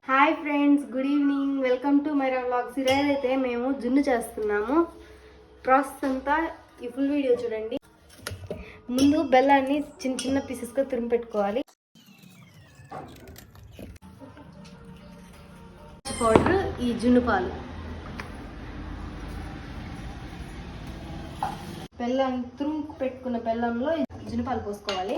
Hi friends, good evening. Welcome to Myra vlogs. ఈరోజు అయితే మేము జున్ను చేస్తున్నాము. ప్రాసెస్ అంతా ఈ ఫుల్ వీడియో చూడండి. ముందు బెల్లాన్ని చిన్న చిన్న పీసెస్గా తురిమి పెట్టుకోవాలి. పౌడర్, ఈ జున్ను పాలు, బెల్లం తురుము పెట్టుకున్న బెల్లంలో జున్ను పాలు పోసుకోవాలి.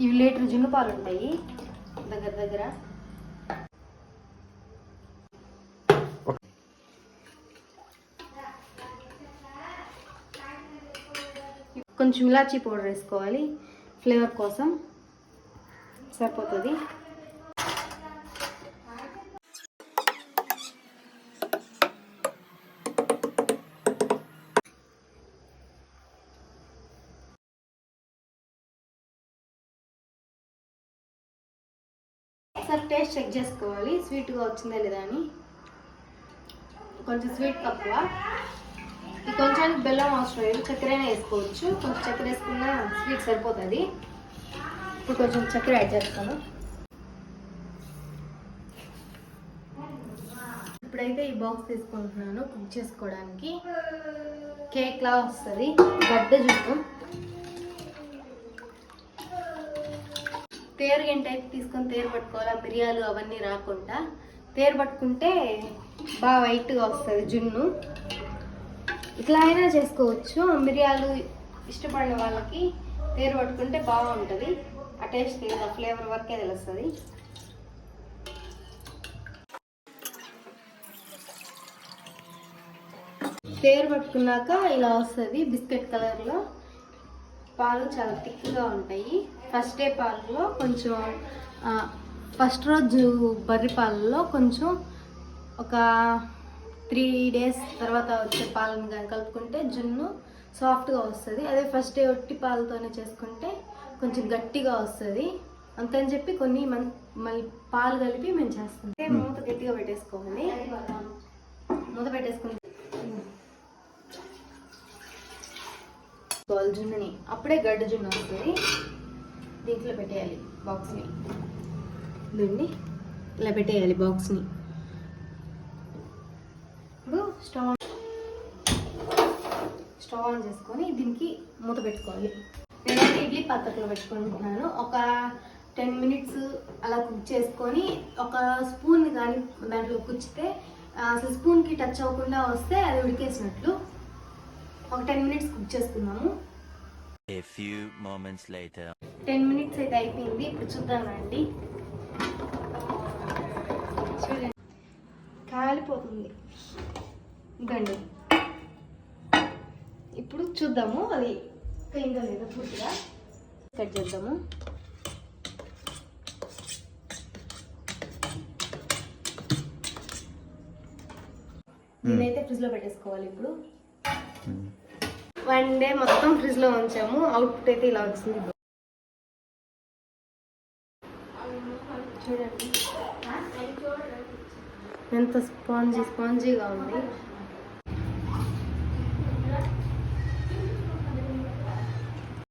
ఇవి లీటర్ జున్ను పాలు ఉంటాయి దగ్గర దగ్గర. కొంచెం ఇలాచీ పౌడర్ వేసుకోవాలి, ఫ్లేవర్ కోసం సరిపోతుంది. ఒకసారి టేస్ట్ చెక్ చేసుకోవాలి, స్వీట్గా వచ్చిందా లేదా అని. కొంచెం స్వీట్ తక్కువ, కొంచెం బెల్లం అవసరం లేదు, చక్కెరైనా వేసుకోవచ్చు. కొంచెం చక్కెర వేసుకున్న స్వీట్ సరిపోతుంది. ఇప్పుడు కొంచెం చక్కెర యాడ్ చేస్తాను. ఇప్పుడైతే ఈ బాక్స్ తీసుకుంటున్నాను కుక్ చేసుకోవడానికి. కేక్ లా వస్తుంది, గడ్డ జుట్టు. తేరు గంట అయితే తీసుకొని తేరు పట్టుకోవాలి, మిరియాలు అవన్నీ రాకుండా. తేరు పట్టుకుంటే బాగా వైట్గా వస్తుంది జున్ను. ఇట్లా అయినా చేసుకోవచ్చు. మిరియాలు ఇష్టపడిన వాళ్ళకి తేరు పట్టుకుంటే బాగుంటుంది. ఆ టేస్ట్ తెలియదు, ఆ ఫ్లేవర్ వరకే తెలుస్తుంది. తేరు పట్టుకున్నాక ఇలా వస్తుంది బిస్కెట్ కలర్లో. పాలు చాలా థిక్గా ఉంటాయి. ఫస్ట్ డే పాలలో కొంచెం, ఫస్ట్ రోజు బర్రె పాలలో కొంచెం, ఒక 3 days తర్వాత వచ్చే పాలను కానీ కలుపుకుంటే జున్ను సాఫ్ట్గా వస్తుంది. అదే ఫస్ట్ డే ఒట్టి పాలతోనే చేసుకుంటే కొంచెం గట్టిగా వస్తుంది. అంతని చెప్పి కొన్ని మళ్ళీ పాలు కలిపి మేము చేస్తాం. మూత గట్టిగా పెట్టేసుకోవాలి. మూత పెట్టేసుకుంటే జున్నుని అప్పుడే గడ్డ జున్ను వస్తుంది. దీంట్లో పెట్టేయాలి బాక్స్ని. దీన్ని ఇలా పెట్టేయాలి బాక్స్ని. ఇప్పుడు స్టవ్ ఆన్ చేసుకొని దీనికి మూత పెట్టుకోవాలి. నేనైతే ఇడ్లీ పాత్రలో పెట్టుకుంటున్నాను. ఒక 10 minutes అలా కుక్ చేసుకొని, ఒక స్పూన్ కానీ దాంట్లో కుచ్చితే అసలు స్పూన్కి టచ్ అవ్వకుండా వస్తే అది ఉడికేసినట్లు. ఒక 10 minutes కుక్ చేసుకున్నాము. A few moments later. 10 minutes అయితే అయిపోయింది. ఇప్పుడు చూద్దాం రండి. చూడండి, కాలిపోతుంది ఇదండి. ఇప్పుడు చూద్దాము అది అయిందో లేదో పూర్తిగా. కట్ చేద్దాము. దీన్నైతే ఫ్రిడ్జ్లో పెట్టేసుకోవాలి. ఇప్పుడు 1 day మొత్తం ఫ్రిడ్జ్లో ఉంచాము. అవుట్పుట్ అయితే ఇలా వచ్చింది. చూడండి ఎంత స్పాంజీగా ఉంది.